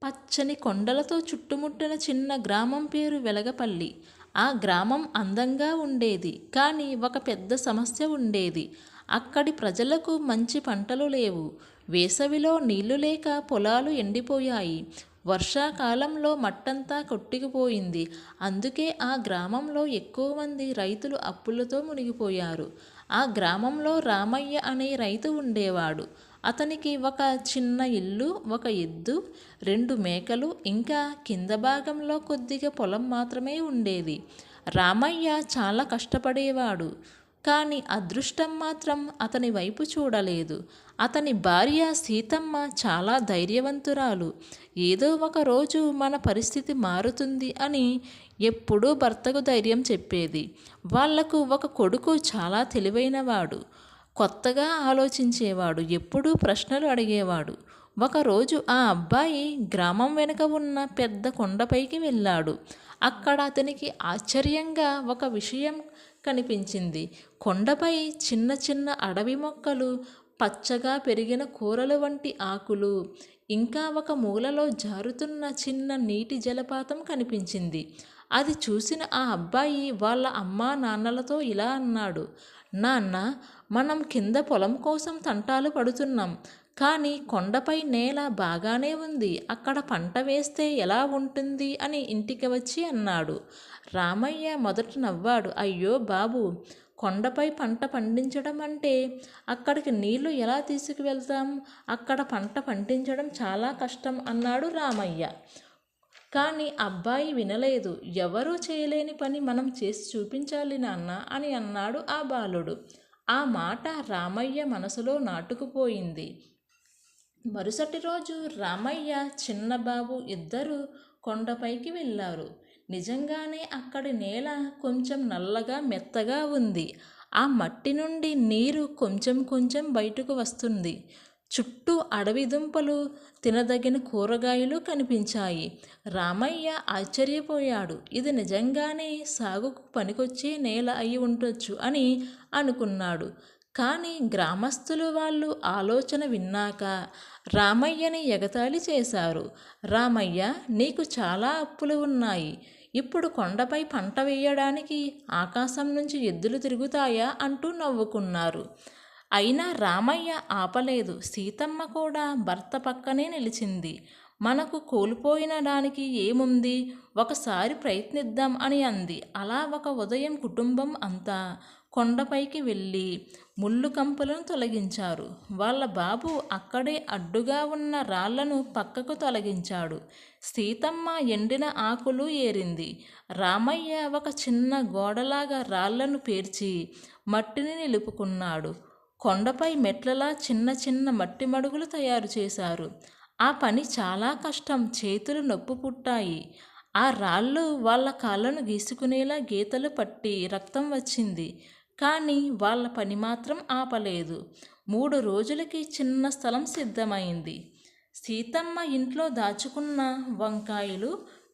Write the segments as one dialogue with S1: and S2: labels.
S1: పచ్చని కొండలతో చుట్టుముట్టిన చిన్న గ్రామం పేరు వెలగపల్లి. ఆ గ్రామం అందంగా ఉండేది. కానీ ఒక పెద్ద సమస్య ఉండేది. అక్కడి ప్రజలకు మంచి పంటలు లేవు. వేసవిలో నీళ్లు లేక పొలాలు ఎండిపోయాయి. వర్షాకాలంలో మట్టంతా కొట్టుకుపోయింది. అందుకే ఆ గ్రామంలో ఎక్కువ మంది రైతులు అప్పులతో మునిగిపోయారు. ఆ గ్రామంలో రామయ్య అనే రైతు ఉండేవాడు. అతనికి ఒక చిన్న ఇల్లు, ఒక ఎద్దు, 2 మేకలు, ఇంకా కింద భాగంలో కొద్దిగా పొలం మాత్రమే ఉండేది. రామయ్య చాలా కష్టపడేవాడు. కానీ అదృష్టం మాత్రం అతని వైపు చూడలేదు. అతని భార్య సీతమ్మ చాలా ధైర్యవంతురాలు. ఏదో ఒక రోజు మన పరిస్థితి మారుతుంది అని ఎప్పుడూ భర్తకు ధైర్యం చెప్పేది. వాళ్లకు ఒక కొడుకు చాలా తెలివైనవాడు. కొత్తగా ఆలోచించేవాడు. ఎప్పుడూ ప్రశ్నలు అడిగేవాడు. ఒకరోజు ఆ అబ్బాయి గ్రామం వెనుక ఉన్న పెద్ద కొండపైకి వెళ్ళాడు. అక్కడ అతనికి ఆశ్చర్యంగా ఒక విషయం కనిపించింది. కొండపై చిన్న చిన్న అడవి మొక్కలు, పచ్చగా పెరిగిన కూరలు వంటి ఆకులు, ఇంకా ఒక మూలలో జారుతున్న చిన్న నీటి జలపాతం కనిపించింది. అది చూసిన ఆ అబ్బాయి వాళ్ళ అమ్మా నాన్నలతో ఇలా అన్నాడు: నాన్న, మనం కింద పొలం కోసం తంటాలు పడుతున్నాం. కానీ కొండపై నేల బాగానే ఉంది. అక్కడ పంట వేస్తే ఎలా ఉంటుంది అని ఇంటికి వచ్చి అన్నాడు. రామయ్య మొదట నవ్వాడు. అయ్యో బాబు, కొండపై పంట పండించడం అంటే అక్కడికి నీళ్లు ఎలా తీసుకువెళ్తాం? అక్కడ పంట పండించడం చాలా కష్టం అన్నాడు రామయ్య. కానీ అబ్బాయి వినలేదు. ఎవరూ చేయలేని పని మనం చేసి చూపించాలి నాన్న అని అన్నాడు ఆ బాలుడు. ఆ మాట రామయ్య మనసులో నాటుకుపోయింది. మరుసటి రోజు రామయ్య, చిన్నబాబు ఇద్దరూ కొండపైకి వెళ్ళారు. నిజంగానే అక్కడి నేల కొంచెం నల్లగా మెత్తగా ఉంది. ఆ మట్టి నుండి నీరు కొంచెం కొంచెం బయటకు వస్తుంది. చుట్టూ అడవి దుంపలు, తినదగిన కూరగాయలు కనిపించాయి. రామయ్య ఆశ్చర్యపోయాడు. ఇది నిజంగానే సాగుకు పనికొచ్చే నేల అయి ఉండొచ్చు అని అనుకున్నాడు. కానీ గ్రామస్తులు వాళ్ళు ఆలోచన విన్నాక రామయ్యని ఎగతాళి చేశారు. రామయ్య, నీకు చాలా అప్పులు ఉన్నాయి. ఇప్పుడు కొండపై పంట వేయడానికి ఆకాశం నుంచి ఎద్దులు తిరుగుతాయా అంటూ నవ్వుకున్నారు. అయినా రామయ్య ఆపలేదు. సీతమ్మ కూడా భర్త పక్కనే నిలిచింది. మనకు కోల్పోయిన దానికి ఏముంది, ఒకసారి ప్రయత్నిద్దాం అని అంది. అలా ఒక ఉదయం కుటుంబం అంతా కొండపైకి వెళ్ళి ముళ్ళు కంపలను తొలగించారు. వాళ్ళ బాబు అక్కడే అడ్డుగా ఉన్న రాళ్లను పక్కకు తొలగించాడు. సీతమ్మ ఎండిన ఆకులు ఏరింది. రామయ్య ఒక చిన్న గోడలాగా రాళ్లను పేర్చి మట్టిని నిలుపుకున్నాడు. కొండపై మెట్లలా చిన్న చిన్న మట్టి మడుగులు తయారు చేశారు. ఆ పని చాలా కష్టం. చేతులు నొప్పి పుట్టాయి. ఆ రాళ్ళు వాళ్ళ కాళ్ళను గీసుకునేలా గీతలు పట్టి రక్తం వచ్చింది. కానీ వాళ్ళ పని మాత్రం ఆపలేదు. 3 రోజులకి చిన్న స్థలం సిద్ధమైంది. సీతమ్మ ఇంట్లో దాచుకున్న వంకాయలు,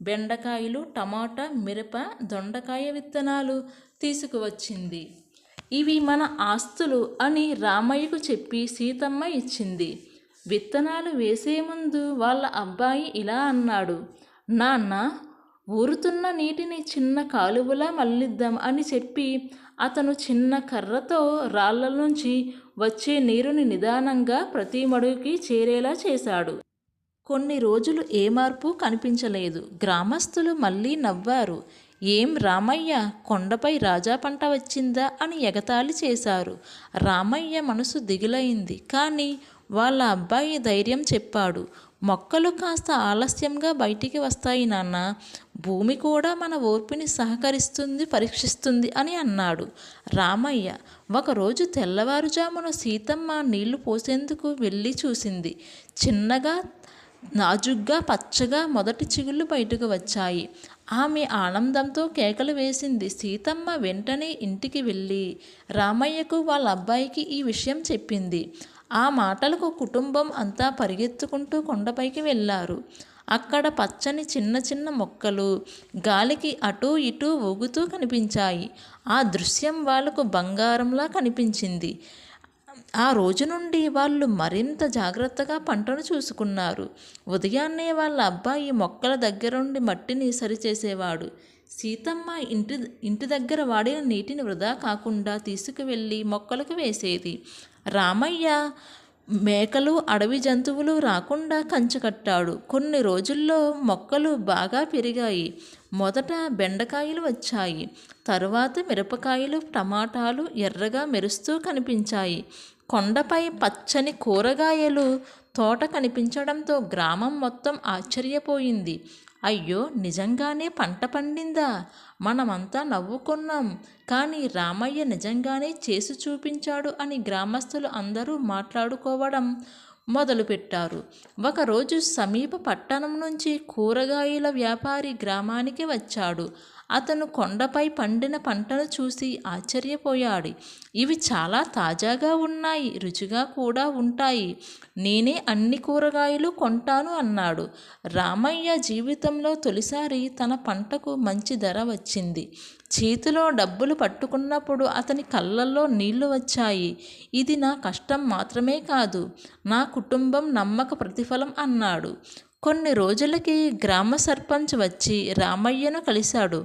S1: బెండకాయలు, టమాటా, మిరప, దొండకాయ విత్తనాలు తీసుకువచ్చింది. ఇవి మన ఆస్తులు అని రామయ్యకు చెప్పి సీతమ్మ ఇచ్చింది. విత్తనాలు వేసే ముందు వాళ్ళ అబ్బాయి ఇలా అన్నాడు: నాన్న, ఊరుతున్న నీటిని చిన్న కాలువలా మళ్లిద్దాం అని చెప్పి అతను చిన్న కర్రతో రాళ్ల నుంచి వచ్చే నీరుని నిదానంగా ప్రతి మడుగుకి చేరేలా చేశాడు. కొన్ని రోజులు ఏ మార్పు కనిపించలేదు. గ్రామస్తులు మళ్ళీ నవ్వారు. ఏం రామయ్య, కొండపై రాజా పంట వచ్చిందా అని ఎగతాళి చేశారు. రామయ్య మనసు దిగులైంది. కానీ వాళ్ళ అబ్బాయి ధైర్యం చెప్పాడు. మొక్కలు కాస్త ఆలస్యంగా బయటికి వస్తాయి నాన్న. భూమి కూడా మన ఓర్పుని పరీక్షిస్తుంది అని అన్నాడు. రామయ్య ఒకరోజు తెల్లవారుజామున సీతమ్మ నీళ్లు పోసేందుకు వెళ్ళి చూసింది. చిన్నగా, నాజుగ్గా, పచ్చగా మొదటి చిగుళ్ళు బయటకు వచ్చాయి. ఆమె ఆనందంతో కేకలు వేసింది. సీతమ్మ వెంటనే ఇంటికి వెళ్ళి రామయ్యకు, వాళ్ళ అబ్బాయికి ఈ విషయం చెప్పింది. ఆ మాటలకు కుటుంబం అంతా పరిగెత్తుకుంటూ కొండపైకి వెళ్ళారు. అక్కడ పచ్చని చిన్న చిన్న మొక్కలు గాలికి అటూ ఇటూ ఊగుతూ కనిపించాయి. ఆ దృశ్యం వాళ్లకు బంగారంలా కనిపించింది. ఆ రోజు నుండి వాళ్ళు మరింత జాగ్రత్తగా పంటను చూసుకున్నారు. ఉదయాన్నే వాళ్ళ అబ్బాయి మొక్కల దగ్గరుండి మట్టిని సరిచేసేవాడు. సీతమ్మ ఇంటి దగ్గర వాడిన నీటిని వృధా కాకుండా తీసుకువెళ్ళి మొక్కలకు వేసేది. రామయ్య మేకలు, అడవి జంతువులు రాకుండా కంచె కట్టాడు. కొన్ని రోజుల్లో మొక్కలు బాగా పెరిగాయి. మొదట బెండకాయలు వచ్చాయి. తరువాత మిరపకాయలు, టమాటాలు ఎర్రగా మెరుస్తూ కనిపించాయి. కొండపై పచ్చని కూరగాయలు తోట కనిపించడంతో గ్రామం మొత్తం ఆశ్చర్యపోయింది. అయ్యో, నిజంగానే పంట పండిందా? మనమంతా నవ్వుకున్నాం. కానీ రామయ్య నిజంగానే చేసి చూపించాడు అని గ్రామస్తులు అందరూ మాట్లాడుకోవడం మొదలుపెట్టారు. ఒకరోజు సమీప పట్టణం నుంచి కూరగాయల వ్యాపారి గ్రామానికి వచ్చాడు. అతను కొండపై పండిన పంటను చూసి ఆశ్చర్యపోయాడు. ఇవి చాలా తాజాగా ఉన్నాయి, రుచిగా కూడా ఉంటాయి. నేనే అన్ని కూరగాయలు కొంటాను అన్నాడు. రామయ్య జీవితంలో తొలిసారి తన పంటకు మంచి ధర వచ్చింది. చేతిలో డబ్బులు పట్టుకున్నప్పుడు అతని కళ్ళల్లో నీళ్లు వచ్చాయి. ఇది నా కష్టం మాత్రమే కాదు, నా కుటుంబం నమ్మక ప్రతిఫలం అన్నాడు. కొన్ని రోజులకి గ్రామ సర్పంచ్ వచ్చి రామయ్యను కలిశాడు.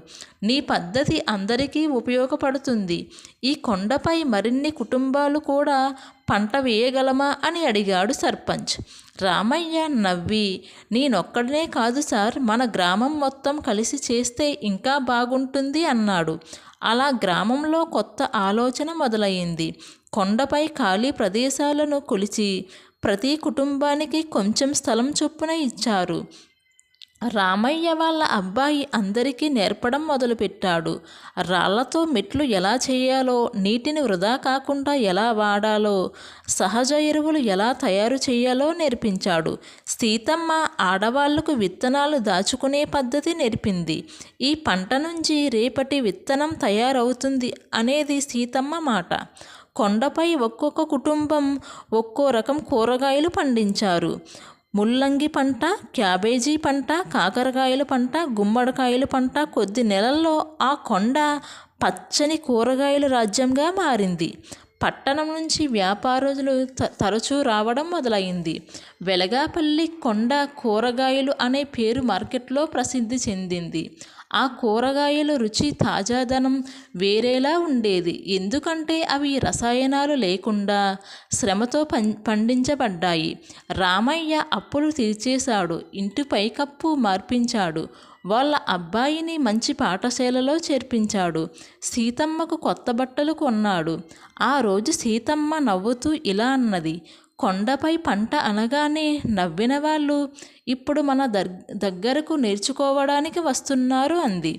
S1: నీ పద్ధతి అందరికీ ఉపయోగపడుతుంది. ఈ కొండపై మరిన్ని కుటుంబాలు కూడా పంట వేయగలమా అని అడిగాడు సర్పంచ్. రామయ్య నవ్వి, నేనొక్కడనే కాదు సార్, మన గ్రామం మొత్తం కలిసి చేస్తే ఇంకా బాగుంటుంది అన్నాడు. అలా గ్రామంలో కొత్త ఆలోచన మొదలైంది. కొండపై ఖాళీ ప్రదేశాలను కొలిచి ప్రతి కుటుంబానికి కొంచెం స్థలం చొప్పున ఇచ్చారు. రామయ్య వాళ్ళ అబ్బాయి అందరికీ నేర్పడం మొదలుపెట్టాడు. రాళ్లతో మెట్లు ఎలా చేయాలో, నీటిని వృధా కాకుండా ఎలా వాడాలో, సహజ ఎరువులు ఎలా తయారు చేయాలో నేర్పించాడు. సీతమ్మ ఆడవాళ్లకు విత్తనాలు దాచుకునే పద్ధతి నేర్పింది. ఈ పంట నుంచి రేపటి విత్తనం తయారవుతుంది అనేది సీతమ్మ మాట. కొండపై ఒక్కొక్క కుటుంబం ఒక్కో రకం కూరగాయలు పండించారు. ముల్లంగి పంట, క్యాబేజీ పంట, కాకరకాయల పంట, గుమ్మడికాయల పంట. కొద్ది నెలల్లో ఆ కొండ పచ్చని కూరగాయల రాజ్యంగా మారింది. పట్టణం నుంచి వ్యాపారులు తరచూ రావడం మొదలైంది. వెలగాపల్లి కొండ కూరగాయలు అనే పేరు మార్కెట్లో ప్రసిద్ధి చెందింది. ఆ కూరగాయల రుచి, తాజాదనం వేరేలా ఉండేది. ఎందుకంటే అవి రసాయనాలు లేకుండా శ్రమతో పండించబడ్డాయి. రామయ్య అప్పులు తీర్చేశాడు. ఇంటి పైకప్పు మార్పించాడు. వాళ్ళ అబ్బాయిని మంచి పాఠశాలలో చేర్పించాడు. సీతమ్మకు కొత్త బట్టలు కొన్నాడు. ఆ రోజు సీతమ్మ నవ్వుతూ ఇలా అన్నది, కొండపై పంట అనగానే నవ్విన వాళ్ళు ఇప్పుడు మన దగ్గరకు నేర్చుకోవడానికి వస్తున్నారు అంది.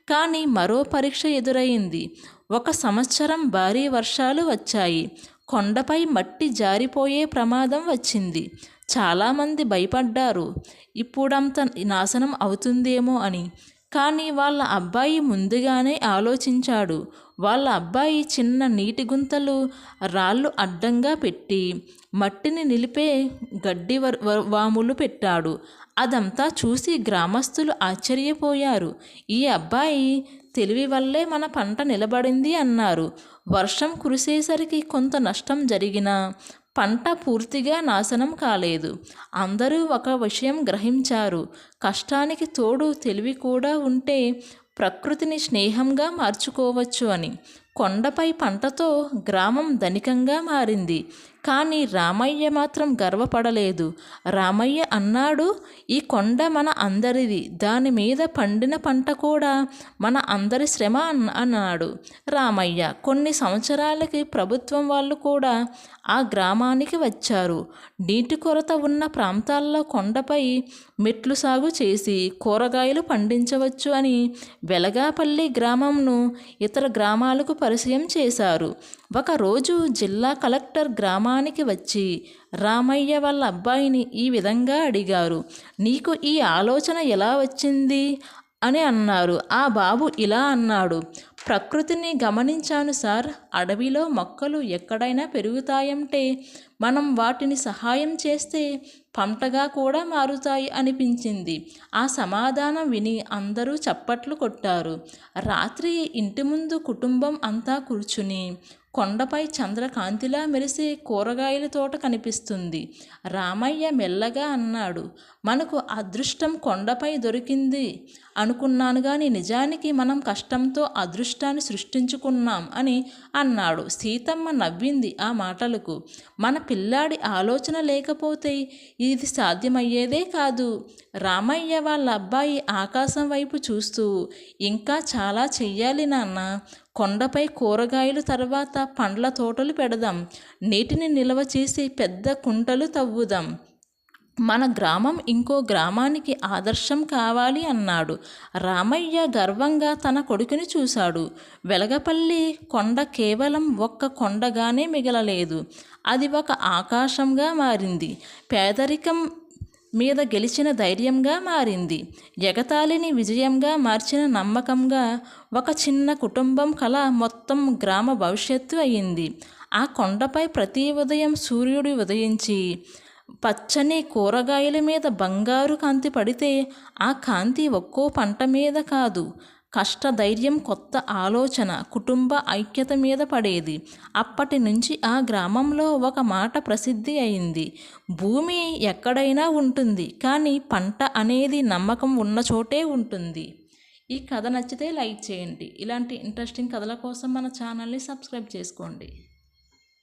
S1: కానీ మరో పరీక్ష ఎదురైంది. ఒక సంవత్సరం భారీ వర్షాలు వచ్చాయి. కొండపై మట్టి జారిపోయే ప్రమాదం వచ్చింది. చాలామంది భయపడ్డారు, ఇప్పుడంత నాశనం అవుతుందేమో అని. కానీ వాళ్ళ అబ్బాయి ముందుగానే ఆలోచించాడు. వాళ్ళ అబ్బాయి చిన్న నీటి గుంతలు, రాళ్ళు అడ్డంగా పెట్టి మట్టిని నిలిపే గడ్డి వాములు పెట్టాడు. అదంతా చూసి గ్రామస్తులు ఆశ్చర్యపోయారు. ఈ అబ్బాయి తెలివి వల్లే మన పంట నిలబడింది అన్నారు. వర్షం కురిసేసరికి కొంత నష్టం జరిగినా పంట పూర్తిగా నాశనం కాలేదు. అందరూ ఒక విషయం గ్రహించారు, కష్టానికి తోడు తెలివి కూడా ఉంటే ప్రకృతిని స్నేహంగా మార్చుకోవచ్చు అని. కొండపై పంటతో గ్రామం ధనికంగా మారింది. కానీ రామయ్య మాత్రం గర్వపడలేదు. రామయ్య అన్నాడు, ఈ కొండ మన అందరిది, దాని మీద పండిన పంట కూడా మన అందరి శ్రమ అన్నాడు రామయ్య. కొన్ని సంవత్సరాలకి ప్రభుత్వం వాళ్ళు కూడా ఆ గ్రామానికి వచ్చారు. నీటి కొరత ఉన్న ప్రాంతాల్లో కొండపై మెట్లు సాగు చేసి కూరగాయలు పండించవచ్చు అని వెలగాపల్లి గ్రామంను ఇతర గ్రామాలకు పరిచయం చేశారు. ఒకరోజు జిల్లా కలెక్టర్ గ్రామానికి వచ్చి రామయ్య వాళ్ళ అబ్బాయిని ఈ విధంగా అడిగారు, నీకు ఈ ఆలోచన ఎలా వచ్చింది అని అన్నారు. ఆ బాబు ఇలా అన్నాడు, ప్రకృతిని గమనించాను సార్. అడవిలో మొక్కలు ఎక్కడైనా పెరుగుతాయంటే మనం వాటిని సహాయం చేస్తే పంటగా కూడా మారుతాయి అనిపించింది. ఆ సమాధానం విని అందరూ చప్పట్లు కొట్టారు. రాత్రి ఇంటి ముందు కుటుంబం అంతా కూర్చుని కొండపై చంద్రకాంతిలా మెరిసే కూరగాయల తోట కనిపిస్తుంది. రామయ్య మెల్లగా అన్నాడు, మనకు అదృష్టం కొండపై దొరికింది అనుకున్నాను గాని నిజానికి మనం కష్టంతో అదృష్టాన్ని సృష్టించుకున్నాం అని అన్నాడు. సీతమ్మ నవ్వింది ఆ మాటలకు. మన పిల్లాడి ఆలోచన లేకపోతే ఇది సాధ్యమయ్యేదే కాదు. రామయ్య వాళ్ళ అబ్బాయి ఆకాశం వైపు చూస్తూ, ఇంకా చాలా చెయ్యాలి నాన్న. కొండపై కూరగాయలు తర్వాత పండ్ల తోటలు పెడదాం. నీటిని నిల్వ చేసి పెద్ద కుంటలు తవ్వుదాం. మన గ్రామం ఇంకో గ్రామానికి ఆదర్శం కావాలి అన్నాడు. రామయ్య గర్వంగా తన కొడుకుని చూశాడు. వెలగపల్లి కొండ కేవలం ఒక్క కొండగానే మిగలలేదు. అది ఒక ఆకాశంగా మారింది. పేదరికం మీద గెలిచిన ధైర్యంగా మారింది. ఎగతాళిని విజయంగా మార్చిన నమ్మకంగా ఒక చిన్న కుటుంబం కల మొత్తం గ్రామ భవిష్యత్తు అయింది. ఆ కొండపై ప్రతి ఉదయం సూర్యుడు ఉదయించి పచ్చని కూరగాయల మీద బంగారు కాంతి పడితే ఆ కాంతి ఒక్కో పంట మీద కాదు, కష్టధైర్యం, కొత్త ఆలోచన, కుటుంబ ఐక్యత మీద పడేది. అప్పటి నుంచి ఆ గ్రామంలో ఒక మాట ప్రసిద్ధి అయింది. భూమి ఎక్కడైనా ఉంటుంది, కానీ పంట అనేది నమ్మకం ఉన్న చోటే ఉంటుంది. ఈ కథ నచ్చితే లైక్ చేయండి. ఇలాంటి ఇంట్రెస్టింగ్ కథల కోసం మన ఛానల్ని సబ్స్క్రైబ్ చేసుకోండి.